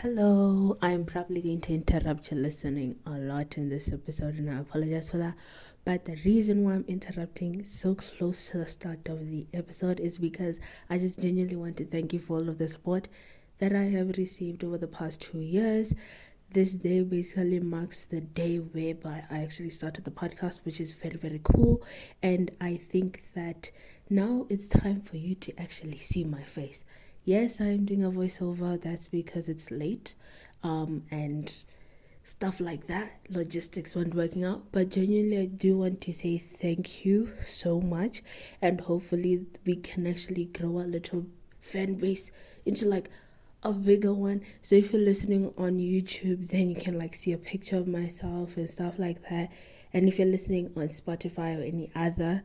Hello, I'm probably going to interrupt your listening a lot in this episode, and I apologize for that. But the reason why I'm interrupting so close to the start of the episode is because I just genuinely want to thank you for all of the support that I have received over the past 2 years. This day basically marks the day whereby I actually started the podcast, which is very, very cool. And I think that now it's time for you to actually see my face. Yes, I'm doing a voiceover. That's because it's late. And stuff like that. Logistics weren't working out. But genuinely, I do want to say thank you so much. And hopefully, we can actually grow a little fan base into like a bigger one. So if you're listening on YouTube, then you can like see a picture of myself and stuff like that. And if you're listening on Spotify or any other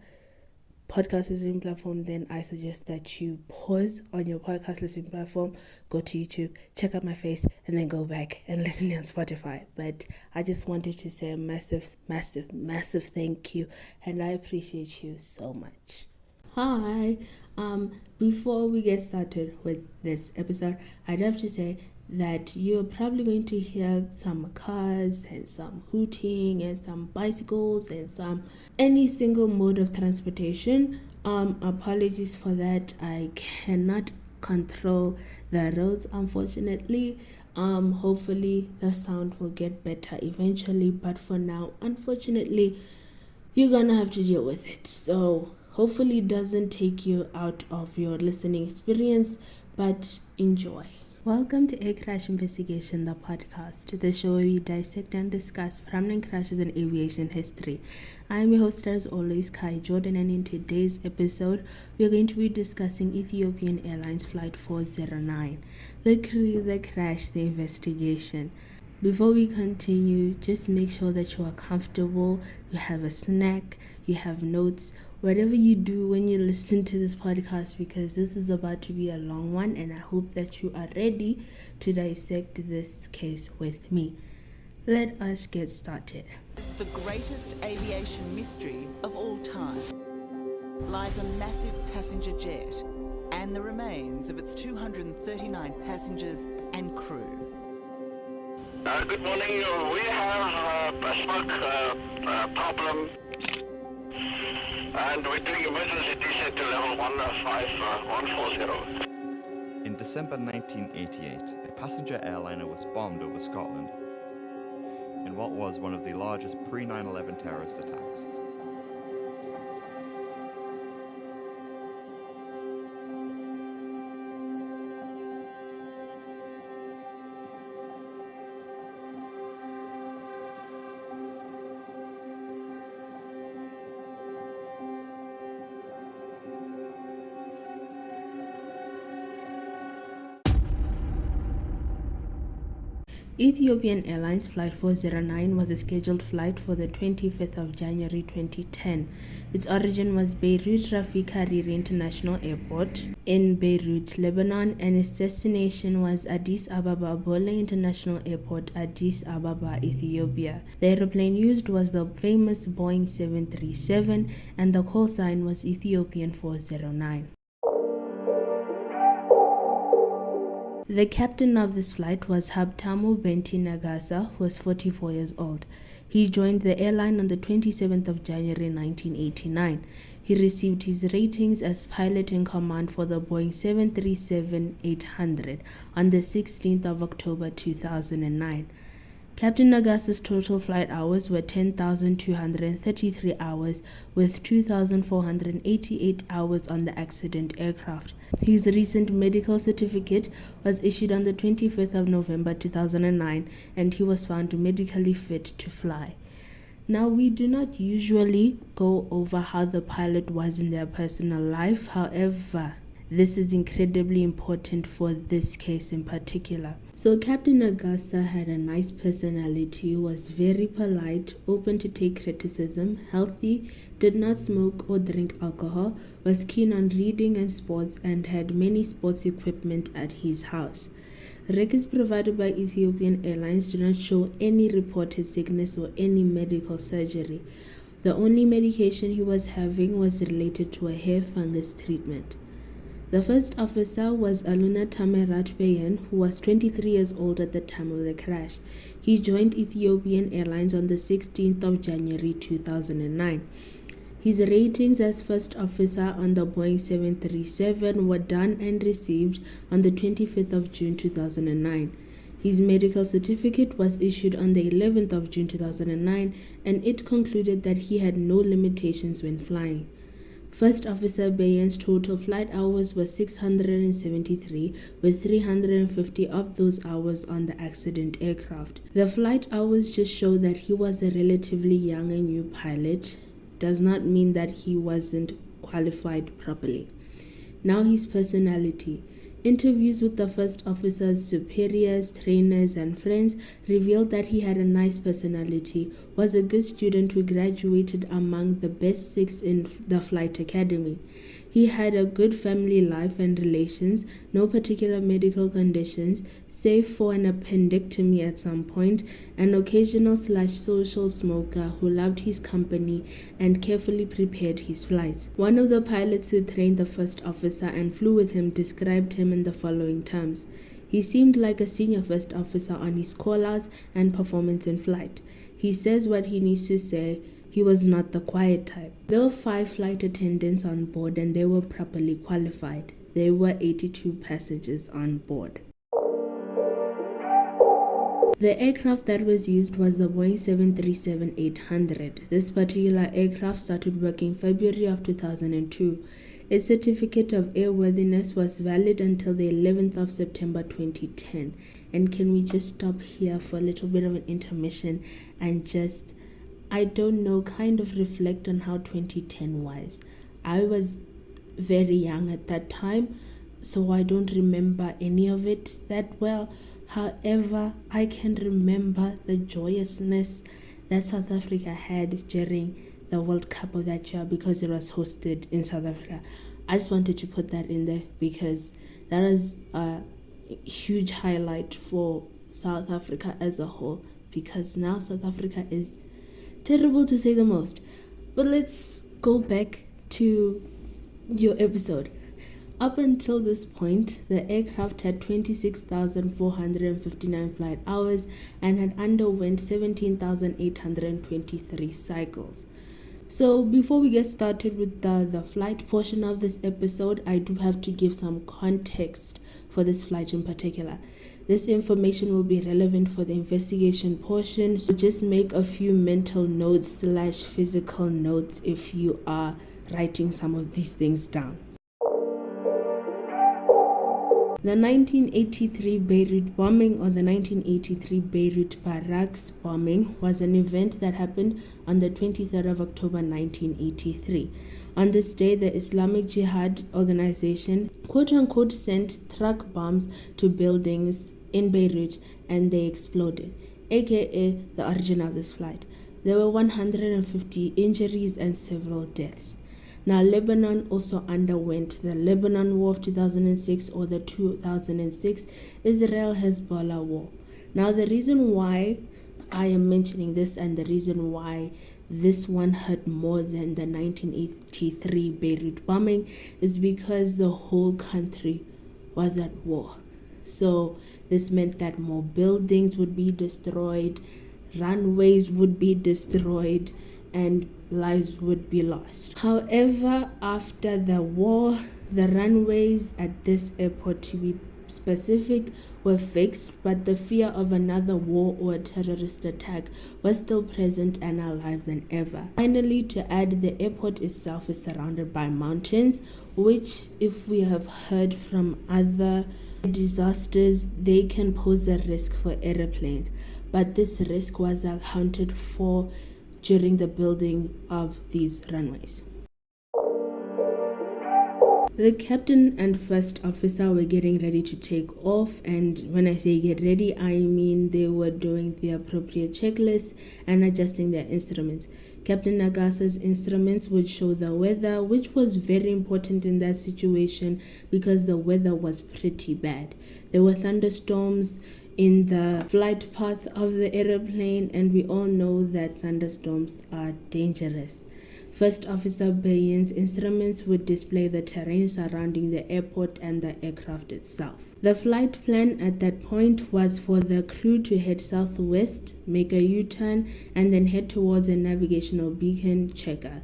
podcast listening platform, then I suggest that you pause on your podcast listening platform, go to YouTube, check out my face, and then go back and listen on Spotify. But I just wanted to say a massive, massive, massive thank you, and I appreciate you so much. Hi. Before we get started with this episode, I'd have to say that you're probably going to hear some cars and some hooting and some bicycles and some any single mode of transportation. Apologies for that. I cannot control the roads, unfortunately. Hopefully the sound will get better eventually, but for now, unfortunately, you're gonna have to deal with it. So hopefully it doesn't take you out of your listening experience, but enjoy. Welcome to Air Crash Investigation, the podcast, the show where we dissect and discuss prominent crashes in aviation history. I'm your host as always, Kai Jordan, and in today's episode, we're going to be discussing Ethiopian Airlines Flight 409, the crew, the crash, the investigation. Before we continue, just make sure that you are comfortable, you have a snack, you have notes, whatever you do when you listen to this podcast, because this is about to be a long one, and I hope that you are ready to dissect this case with me. Let us get started. The greatest aviation mystery of all time lies a massive passenger jet and the remains of its 239 passengers and crew. Good morning. We have a smoke problem, and we're doing emergency descent to level 15140. In December 1988, a passenger airliner was bombed over Scotland in what was one of the largest pre-9/11 terrorist attacks. Ethiopian Airlines Flight 409 was a scheduled flight for the 25th of January 2010. Its origin was Beirut Rafik Hariri International Airport in Beirut, Lebanon, and its destination was Addis Ababa Bole International Airport, Addis Ababa, Ethiopia. The airplane used was the famous Boeing 737, and the call sign was Ethiopian 409. The captain of this flight was Habtamu Benti Nagasa, who was 44 years old. He joined the airline on the 27th of January 1989. He received his ratings as pilot in command for the Boeing 737-800 on the 16th of October 2009. Captain Nagasa's total flight hours were 10,233 hours, with 2,488 hours on the accident aircraft. His recent medical certificate was issued on the 25th of November 2009, and he was found medically fit to fly. Now, we do not usually go over how the pilot was in their personal life. However, this is incredibly important for this case in particular. So Captain Nagasa had a nice personality, was very polite, open to take criticism, healthy, did not smoke or drink alcohol, was keen on reading and sports, and had many sports equipment at his house. Records provided by Ethiopian Airlines do not show any reported sickness or any medical surgery. The only medication he was having was related to a hair fungus treatment. The first officer was Aluna Tamerat Bayan, who was 23 years old at the time of the crash. He joined Ethiopian Airlines on the 16th of January 2009. His ratings as first officer on the Boeing 737 were done and received on the 25th of June 2009. His medical certificate was issued on the 11th of June 2009, and it concluded that he had no limitations when flying. First Officer Bayan's total flight hours were 673, with 350 of those hours on the accident aircraft. The flight hours just show that he was a relatively young and new pilot. Does not mean that he wasn't qualified properly. Now his personality. Interviews with the first officer's superiors, trainers, and friends revealed that he had a nice personality, was a good student who graduated among the best 6 in the flight academy. He had a good family life and relations, no particular medical conditions, save for an appendectomy at some point, an occasional/social smoker who loved his company and carefully prepared his flights. One of the pilots who trained the first officer and flew with him described him in the following terms. He seemed like a senior first officer on his call-outs and performance in flight. He says what he needs to say. He was not the quiet type. There were 5 flight attendants on board and they were properly qualified. There were 82 passengers on board. The aircraft that was used was the Boeing 737-800. This particular aircraft started working February of 2002. Its certificate of airworthiness was valid until the 11th of September 2010. And can we just stop here for a little bit of an intermission and just, I don't know, kind of reflect on how 2010 was. I was very young at that time, so I don't remember any of it that well. However, I can remember the joyousness that South Africa had during the World Cup of that year because it was hosted in South Africa. I just wanted to put that in there because that was a huge highlight for South Africa as a whole, because now South Africa is terrible to say the most. But let's go back to your episode. Up until this point, the aircraft had 26,459 flight hours and had underwent 17,823 cycles. So before we get started with the flight portion of this episode, I do have to give some context for this flight in particular. This information will be relevant for the investigation portion, so just make a few mental notes / physical notes if you are writing some of these things down. The 1983 Beirut bombing, or the 1983 Beirut barracks bombing, was an event that happened on the 23rd of October 1983. On this day, the Islamic Jihad organization quote-unquote sent truck bombs to buildings in Beirut and they exploded, aka the origin of this flight. There were 150 injuries and several deaths. Now, Lebanon also underwent the Lebanon War of 2006, or the 2006 Israel-Hezbollah War. Now, the reason why I am mentioning this and the reason why this one hurt more than the 1983 Beirut bombing is because the whole country was at war. So this meant that more buildings would be destroyed, runways would be destroyed, and lives would be lost. However, after the war, the runways at this airport, to be specific, were fixed, but the fear of another war or a terrorist attack was still present and alive than ever. Finally, to add, the airport itself is surrounded by mountains, which, if we have heard from other disasters, they can pose a risk for airplanes, but this risk was accounted for during the building of these runways. The captain and first officer were getting ready to take off, and when I say get ready, I mean they were doing the appropriate checklists and adjusting their instruments. Captain Nagasa's instruments would show the weather, which was very important in that situation because the weather was pretty bad. There were thunderstorms in the flight path of the airplane, and we all know that thunderstorms are dangerous. First Officer Bayan's instruments would display the terrain surrounding the airport and the aircraft itself. The flight plan at that point was for the crew to head southwest, make a U-turn, and then head towards a navigational beacon checker.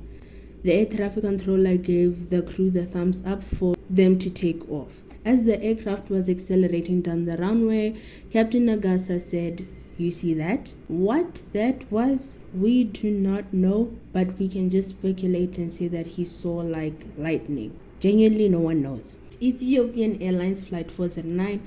The air traffic controller gave the crew the thumbs up for them to take off. As the aircraft was accelerating down the runway, Captain Nagasa said, "You see that? What that was, we do not know, but we can just speculate and say that he saw like lightning. Genuinely, no one knows." Ethiopian Airlines Flight 409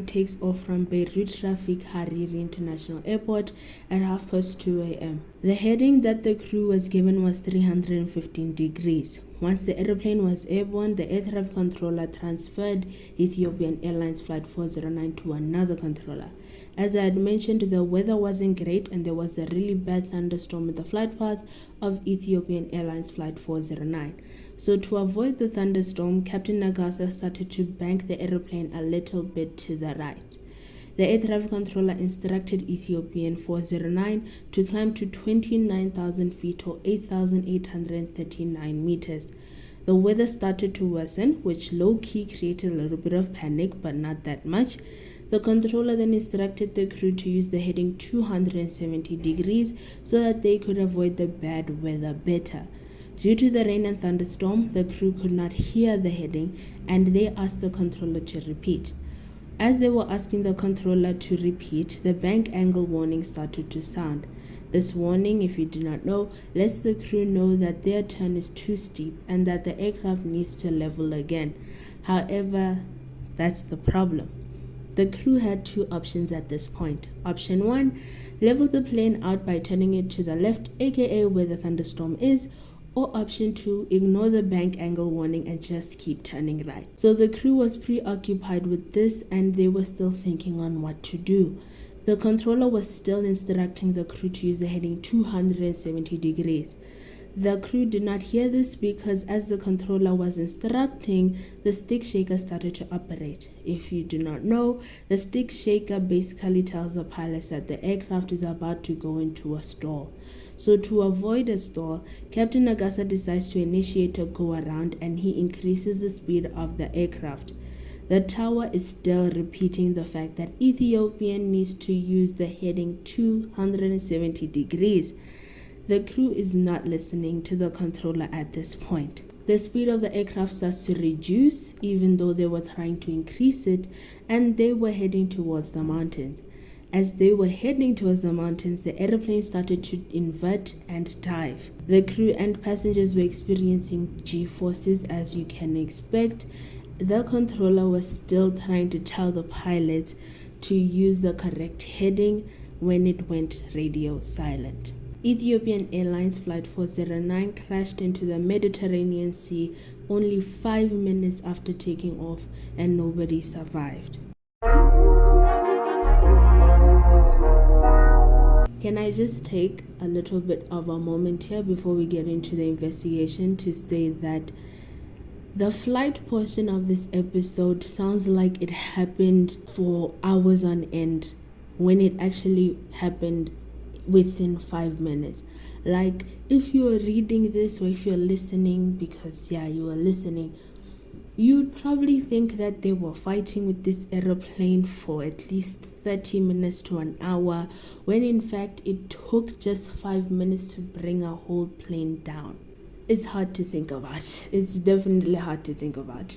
takes off from Beirut Traffic Hariri International Airport at 2:30 a.m. The heading that the crew was given was 315 degrees. Once the airplane was airborne, the air traffic controller transferred Ethiopian Airlines Flight 409 to another controller. As I had mentioned, the weather wasn't great and there was a really bad thunderstorm in the flight path of Ethiopian Airlines Flight 409. So to avoid the thunderstorm, Captain Nagasa started to bank the airplane a little bit to the right. The air traffic controller instructed Ethiopian 409 to climb to 29,000 feet or 8,839 meters. The weather started to worsen, which low-key created a little bit of panic, but not that much. The controller then instructed the crew to use the heading 270 degrees so that they could avoid the bad weather better. Due to the rain and thunderstorm, the crew could not hear the heading and they asked the controller to repeat. As they were asking the controller to repeat, the bank angle warning started to sound. This warning, if you do not know, lets the crew know that their turn is too steep and that the aircraft needs to level again. However, that's the problem. The crew had two options at this point. Option 1, level the plane out by turning it to the left, aka where the thunderstorm is, or option 2, ignore the bank angle warning and just keep turning right. So the crew was preoccupied with this and they were still thinking on what to do. The controller was still instructing the crew to use the heading 270 degrees. The crew did not hear this because as the controller was instructing, the stick shaker started to operate. If you do not know, the stick shaker basically tells the pilots that the aircraft is about to go into a stall. So to avoid a stall, Captain Nagasa decides to initiate a go-around and he increases the speed of the aircraft. The tower is still repeating the fact that Ethiopian needs to use the heading 270 degrees. The crew is not listening to the controller at this point. The speed of the aircraft starts to reduce even though they were trying to increase it and they were heading towards the mountains. As they were heading towards the mountains, the airplane started to invert and dive. The crew and passengers were experiencing G-forces as you can expect. The controller was still trying to tell the pilots to use the correct heading when it went radio silent. Ethiopian Airlines Flight 409 crashed into the Mediterranean Sea only 5 minutes after taking off and nobody survived. Can I just take a little bit of a moment here before we get into the investigation to say that the flight portion of this episode sounds like it happened for hours on end when it actually happened within 5 minutes. Like if you're reading this or if you're listening, because you are listening, you'd probably think that they were fighting with this aeroplane for at least 30 minutes to an hour, when in fact it took just 5 minutes to bring a whole plane down. It's hard to think about. It's definitely hard to think about.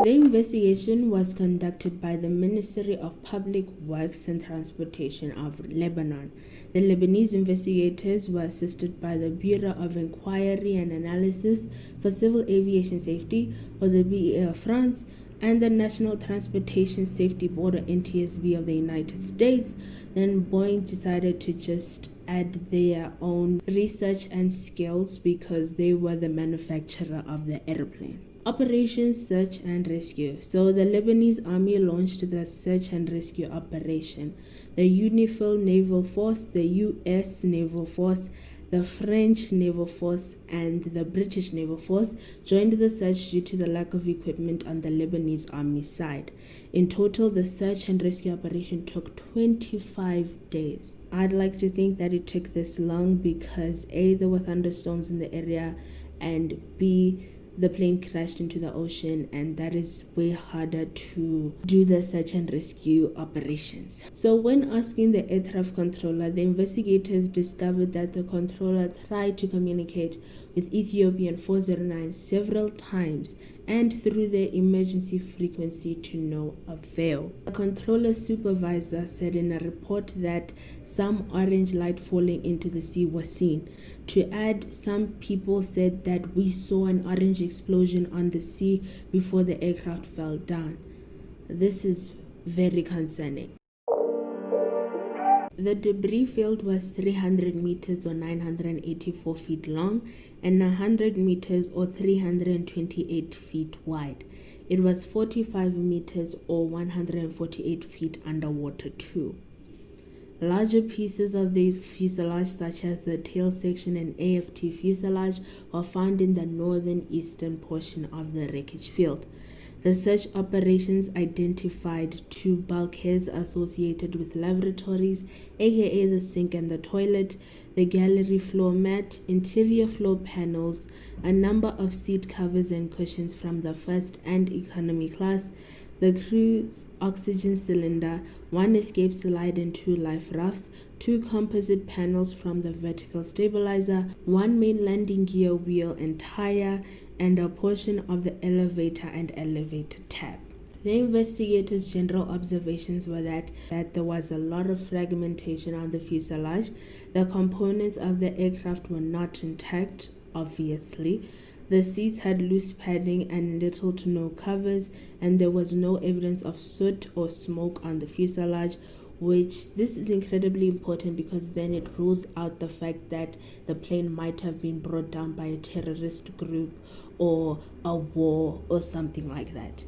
The investigation was conducted by the Ministry of Public Works and Transportation of Lebanon. The Lebanese investigators were assisted by the Bureau of Inquiry and Analysis for Civil Aviation Safety, or the BAF, and the National Transportation Safety Board, or NTSB, of the United States. Then Boeing decided to just add their own research and skills because they were the manufacturer of the airplane. Operation Search and Rescue. So the Lebanese Army launched the search and rescue operation. The UNIFIL Naval Force, the U.S. Naval Force, The French Naval Force and the British Naval Force joined the search due to the lack of equipment on the Lebanese army side. In total, the search and rescue operation took 25 days. I'd like to think that it took this long because A, there were thunderstorms in the area, and B, the plane crashed into the ocean, and that is way harder to do the search and rescue operations. So when asking the air traffic controller, the investigators discovered that the controller tried to communicate with Ethiopian 409 several times and through their emergency frequency to no avail. The controller's supervisor said in a report that some orange light falling into the sea was seen. To add, some people said that we saw an orange explosion on the sea before the aircraft fell down. This is very concerning. The debris field was 300 meters or 984 feet long and 100 meters or 328 feet wide. It was 45 meters or 148 feet underwater too. Larger pieces of the fuselage, such as the tail section and AFT fuselage, were found in the northern eastern portion of the wreckage field. The search operations identified 2 bulkheads associated with lavatories, aka the sink and the toilet, the gallery floor mat, interior floor panels, a number of seat covers and cushions from the first and economy class, the crew's oxygen cylinder, 1 escape slide and 2 life rafts, 2 composite panels from the vertical stabilizer, 1 main landing gear wheel and tire, and a portion of the elevator and elevator tab. The investigators' general observations were that there was a lot of fragmentation on the fuselage. The components of the aircraft were not intact, obviously. The seats had loose padding and little to no covers, and there was no evidence of soot or smoke on the fuselage, which this is incredibly important because then it rules out the fact that the plane might have been brought down by a terrorist group or a war or something like that.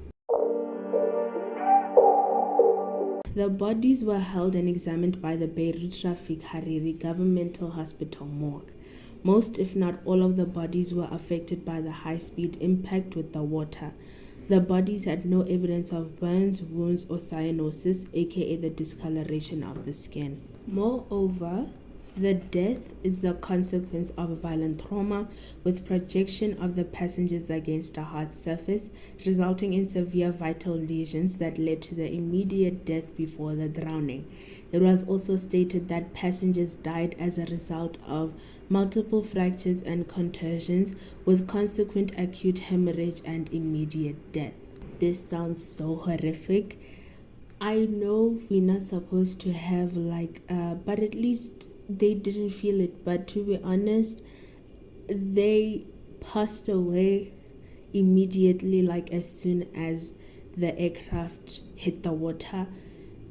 The bodies were held and examined by the Beirut Rafik Hariri Governmental Hospital morgue. Most, if not all, of the bodies were affected by the high-speed impact with the water. The bodies had no evidence of burns, wounds, or cyanosis, aka the discoloration of the skin. Moreover, the death is the consequence of violent trauma with projection of the passengers against a hard surface, resulting in severe vital lesions that led to the immediate death before the drowning. It was also stated that passengers died as a result of multiple fractures and contusions with consequent acute hemorrhage and immediate death. This sounds so horrific. I know we're not supposed to have but at least they didn't feel it. But to be honest, they passed away immediately, as soon as the aircraft hit the water.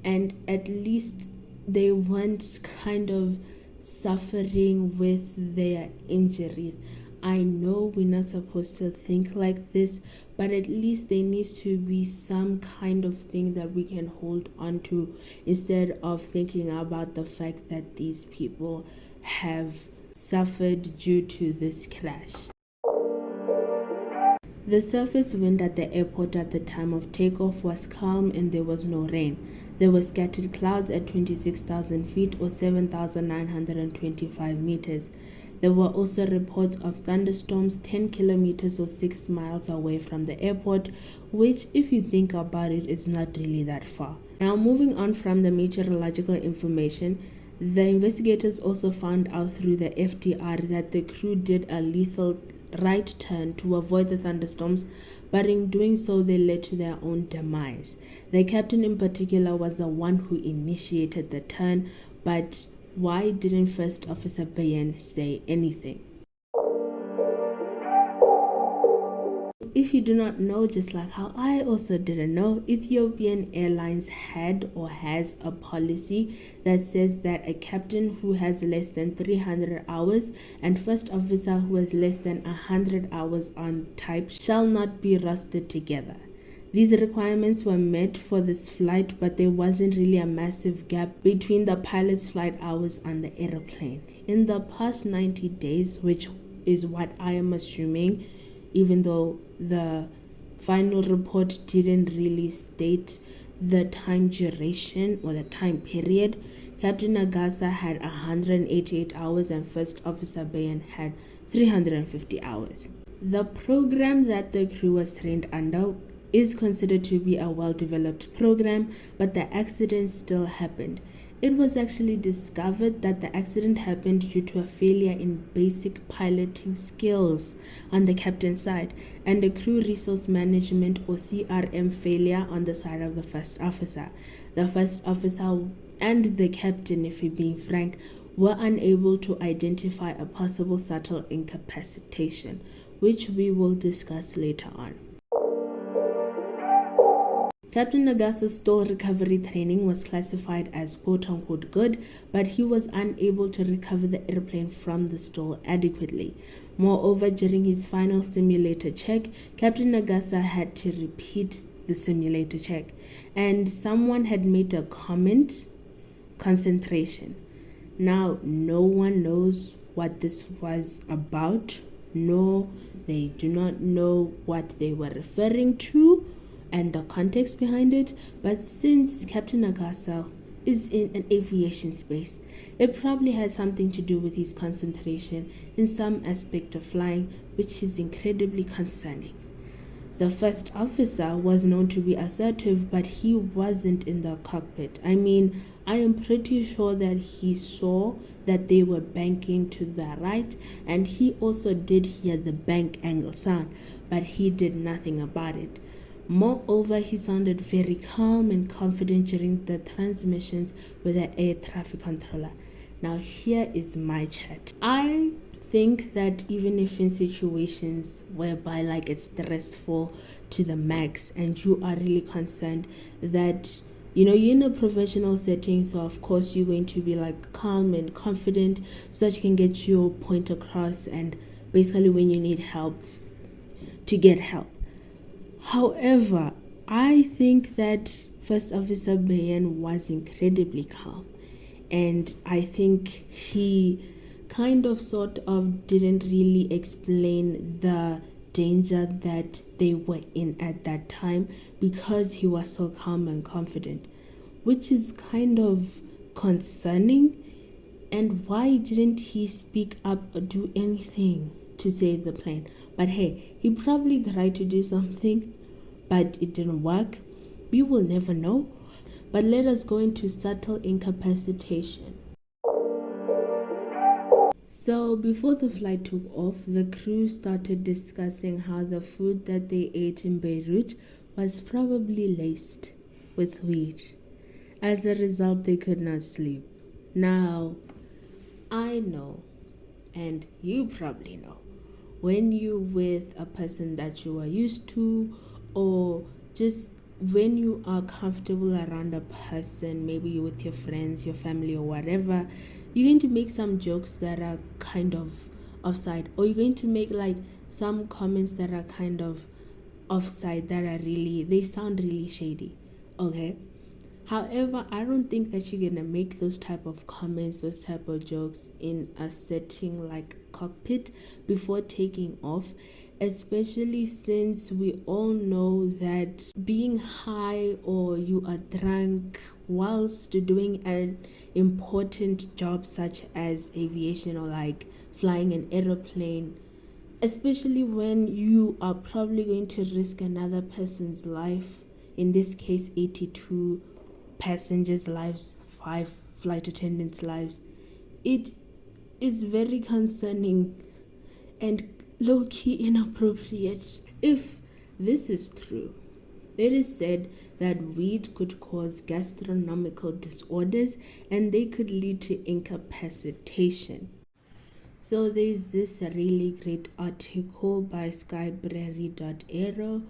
And at least they weren't kind of suffering with their injuries. I know we're not supposed to think like this, but at least there needs to be some kind of thing that we can hold on to instead of thinking about the fact that these people have suffered due to this crash. The surface wind at the airport at the time of takeoff was calm and there was no rain. There were scattered clouds at 26,000 feet or 7,925 meters. There were also reports of thunderstorms 10 kilometers or 6 miles away from the airport, which, if you think about it, is not really that far. Now, moving on from the meteorological information, the investigators also found out through the FDR that the crew did a lethal right turn to avoid the thunderstorms, but in doing so they led to their own demise. The captain in particular was the one who initiated the turn, but why didn't First Officer Bayan say anything? If you do not know, just like how I also didn't know, Ethiopian Airlines had or has a policy that says that a captain who has less than 300 hours and first officer who has less than 100 hours on type shall not be rostered together. These requirements were met for this flight, but there wasn't really a massive gap between the pilot's flight hours on the aeroplane. In the past 90 days, which is what I am assuming, even though the final report didn't really state the time duration or the time period, Captain Nagasa had 188 hours and First Officer Bayan had 350 hours. The program that the crew was trained under is considered to be a well-developed program, but the accident still happened. It was actually discovered that the accident happened due to a failure in basic piloting skills on the captain's side and a crew resource management or CRM failure on the side of the first officer. The first officer and the captain, if we're being frank, were unable to identify a possible subtle incapacitation, which we will discuss later on. Captain Nagasa's stall recovery training was classified as quote-unquote good, but he was unable to recover the airplane from the stall adequately. Moreover, during his final simulator check, Captain Nagasa had to repeat the simulator check, and someone had made a comment, concentration. Now, no one knows what this was about. No, they do not know what they were referring to and the context behind it, but since Captain Nagasa is in an aviation space, it probably had something to do with his concentration in some aspect of flying, which is incredibly concerning. The first officer was known to be assertive, but he wasn't in the cockpit. I mean, I am pretty sure that he saw that they were banking to the right, and he also did hear the bank angle sound, but he did nothing about it. Moreover, he sounded very calm and confident during the transmissions with the air traffic controller. Now, here is my chat. I think that even if in situations whereby like it's stressful to the max and you are really concerned that you're in a professional setting, so of course you're going to be like calm and confident so that you can get your point across and basically when you need help to get help. However, I think that First Officer Bayan was incredibly calm, and I think he kind of sort of didn't really explain the danger that they were in at that time because he was so calm and confident, which is kind of concerning. And why didn't he speak up or do anything to save the plane? But hey, he probably tried to do something, but it didn't work. We will never know. But let us go into subtle incapacitation. So before the flight took off, the crew started discussing how the food that they ate in Beirut was probably laced with weed. As a result, they could not sleep. Now, I know, and you probably know, when you with a person that you are used to, or just when you are comfortable around a person, maybe you're with your friends, your family, or whatever, you're going to make some jokes that are kind of offside, or you're going to make like some comments that are kind of offside, that are really, they sound really shady, okay? However, I don't think that you're gonna make those type of comments, those type of jokes in a setting like cockpit before taking off, especially since we all know that being high or you are drunk whilst doing an important job such as aviation or like flying an aeroplane, especially when you are probably going to risk another person's life, in this case 82 passengers' lives, 5 flight attendants' lives, it is very concerning and low-key inappropriate. If this is true, it is said that weed could cause gastronomical disorders and they could lead to incapacitation. So there's this really great article by skybrary.aero,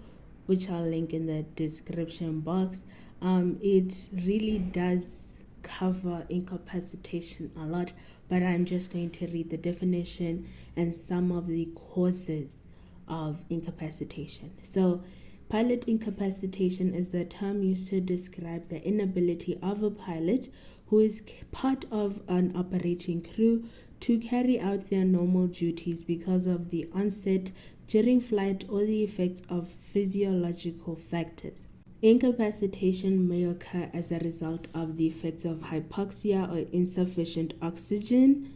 which I'll link in the description box. It really does cover incapacitation a lot, but I'm just going to read the definition and some of the causes of incapacitation. So Pilot incapacitation is the term used to describe the inability of a pilot who is part of an operating crew to carry out their normal duties because of the onset, during flight, or the effects of physiological factors. Incapacitation may occur as a result of the effects of hypoxia or insufficient oxygen,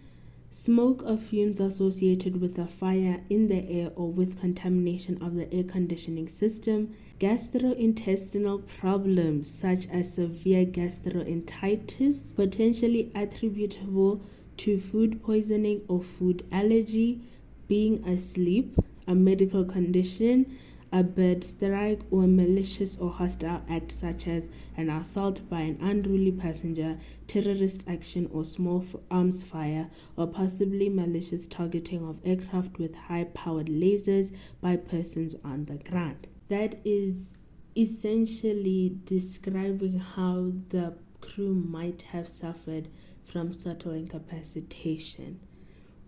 smoke or fumes associated with a fire in the air, or with contamination of the air conditioning system, gastrointestinal problems such as severe gastroenteritis, potentially attributable to food poisoning or food allergy, being asleep, a medical condition, a bird strike, or a malicious or hostile act such as an assault by an unruly passenger, terrorist action, or small arms fire, or possibly malicious targeting of aircraft with high-powered lasers by persons on the ground. That is essentially describing how the crew might have suffered from subtle incapacitation,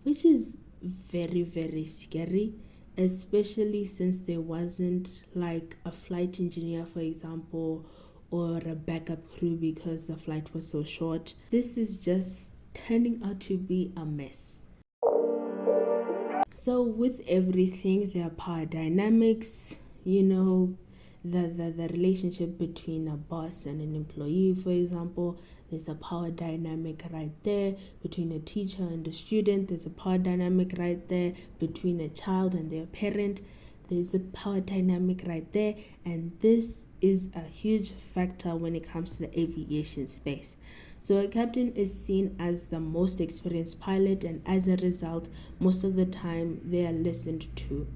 which is very, very scary, especially since there wasn't like a flight engineer, for example, or a backup crew because the flight was so short. This is just turning out to be a mess. So with everything, there are power dynamics, the relationship between a boss and an employee, for example. There's a power dynamic right there between a teacher and a student. There's a power dynamic right there between a child and their parent. There's a power dynamic right there, and this is a huge factor when it comes to the aviation space. So a captain is seen as the most experienced pilot, and as a result, most of the time they are listened to.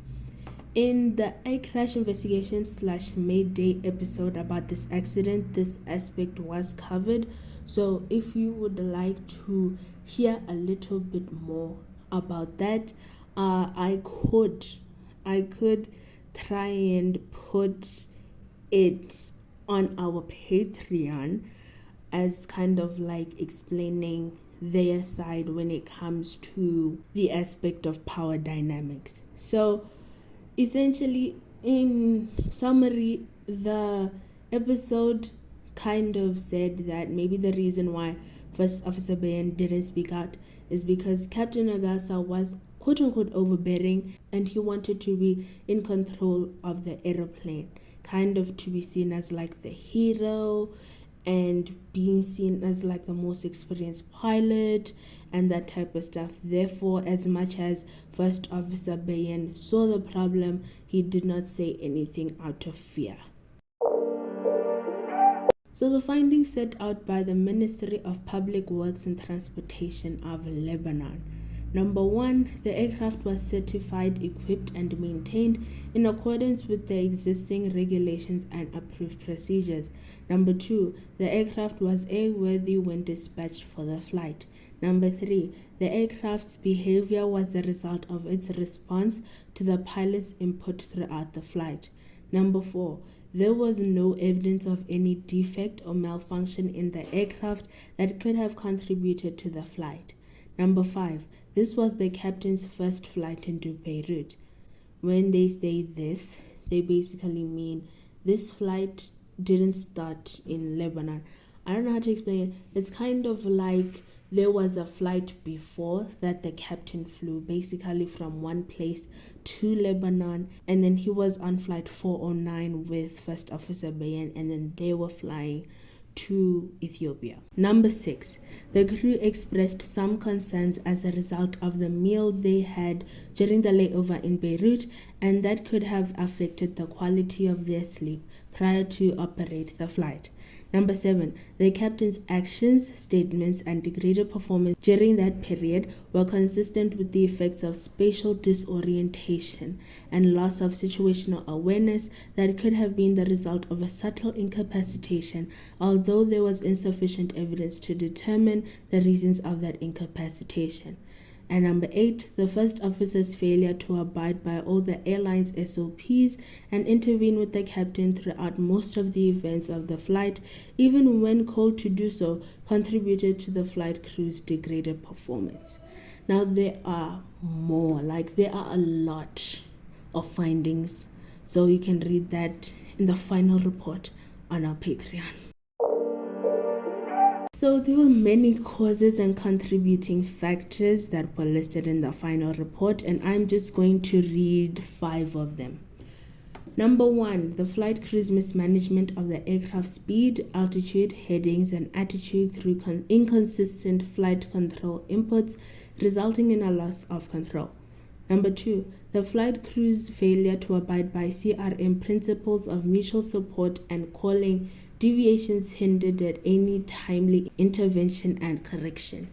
In the air crash investigation / Mayday episode about this accident, this aspect was covered. So if you would like to hear a little bit more about that, I could try and put it on our Patreon as kind of like explaining their side when it comes to the aspect of power dynamics. So essentially, in summary, the episode kind of said that maybe the reason why First Officer Bayan didn't speak out is because Captain Agasa was quote-unquote overbearing, and he wanted to be in control of the aeroplane, kind of to be seen as like the hero and being seen as like the most experienced pilot and that type of stuff. Therefore, as much as First Officer Bayan saw the problem, he did not say anything out of fear. So the findings set out by the Ministry of Public Works and Transportation of Lebanon. Number 1, the aircraft was certified, equipped, and maintained in accordance with the existing regulations and approved procedures. Number 2, the aircraft was airworthy when dispatched for the flight. Number 3, the aircraft's behavior was the result of its response to the pilot's input throughout the flight. Number 4, there was no evidence of any defect or malfunction in the aircraft that could have contributed to the flight. Number 5, this was the captain's first flight into Beirut. When they say this, they basically mean this flight didn't start in Lebanon. I don't know how to explain it. It's kind of like there was a flight before that the captain flew, basically from one place to Lebanon, and then he was on flight 409 with First Officer Bayan, and then they were flying to Ethiopia. Number 6, the crew expressed some concerns as a result of the meal they had during the layover in Beirut, and that could have affected the quality of their sleep prior to operate the flight. Number 7, the captain's actions, statements, and degraded performance during that period were consistent with the effects of spatial disorientation and loss of situational awareness that could have been the result of a subtle incapacitation, although there was insufficient evidence to determine the reasons of that incapacitation. And number 8, the first officer's failure to abide by all the airline's SOPs and intervene with the captain throughout most of the events of the flight, even when called to do so, contributed to the flight crew's degraded performance. Now there are more, there are a lot of findings. So you can read that in the final report on our Patreon. So there were many causes and contributing factors that were listed in the final report, and I'm just going to read 5 of them. Number 1, the flight crew's mismanagement of the aircraft speed, altitude, headings, and attitude through inconsistent flight control inputs, resulting in a loss of control. Number 2, the flight crew's failure to abide by CRM principles of mutual support and calling deviations hindered at any timely intervention and correction.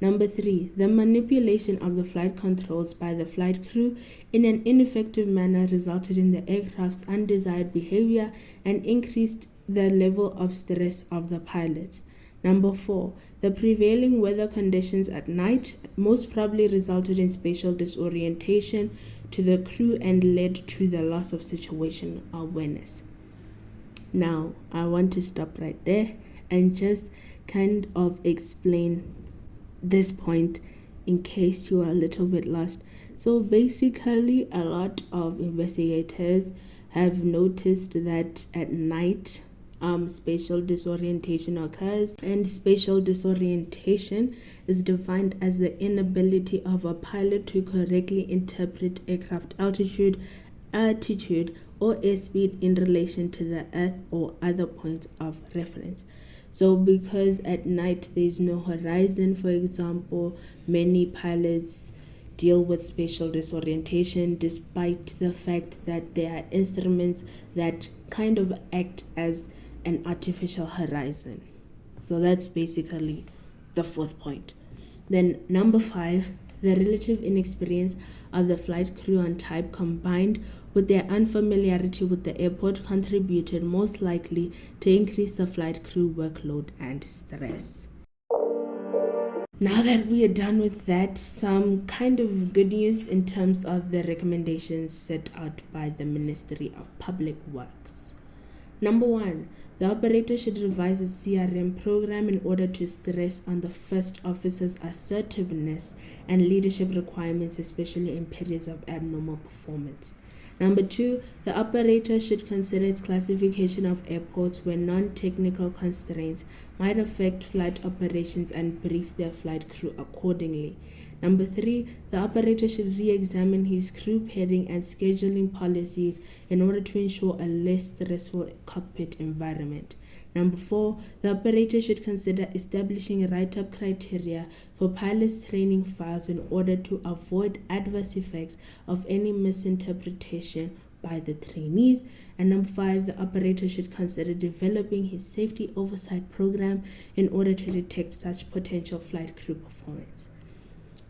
Number 3, the manipulation of the flight controls by the flight crew in an ineffective manner resulted in the aircraft's undesired behavior and increased the level of stress of the pilots. Number 4, the prevailing weather conditions at night most probably resulted in spatial disorientation to the crew and led to the loss of situational awareness. Now, I want to stop right there and just kind of explain this point in case you are a little bit lost. So basically, a lot of investigators have noticed that at night spatial disorientation occurs, and spatial disorientation is defined as the inability of a pilot to correctly interpret aircraft altitude, attitude, or airspeed in relation to the earth or other points of reference. So because at night there is no horizon, for example, many pilots deal with spatial disorientation despite the fact that there are instruments that kind of act as an artificial horizon. So that's basically the 4th point. Then number 5, the relative inexperience of the flight crew on type combined with their unfamiliarity with the airport contributed most likely to increase the flight crew workload and stress. Now that we are done with that, some kind of good news in terms of the recommendations set out by the Ministry of Public Works. Number 1, the operator should revise its CRM program in order to stress on the first officer's assertiveness and leadership requirements, especially in periods of abnormal performance. Number 2, the operator should consider its classification of airports where non-technical constraints might affect flight operations and brief their flight crew accordingly. Number 3, the operator should re-examine his crew pairing and scheduling policies in order to ensure a less stressful cockpit environment. Number 4, the operator should consider establishing write-up criteria for pilots' training files in order to avoid adverse effects of any misinterpretation by the trainees. And number 5, the operator should consider developing his safety oversight program in order to detect such potential flight crew performance.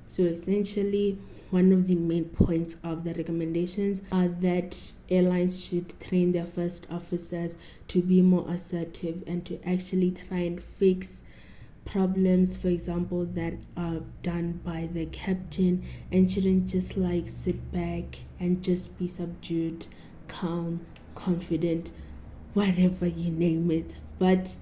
So essentially, one of the main points of the recommendations are that airlines should train their first officers to be more assertive and to actually try and fix problems, for example, that are done by the captain, and shouldn't just sit back and just be subdued, calm, confident, whatever you name it. But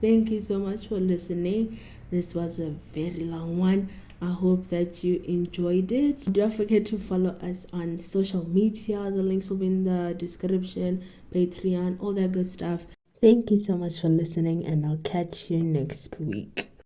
thank you so much for listening. This was a very long one. I hope that you enjoyed it. Don't forget to follow us on social media. The links will be in the description, Patreon, all that good stuff. Thank you so much for listening, and I'll catch you next week.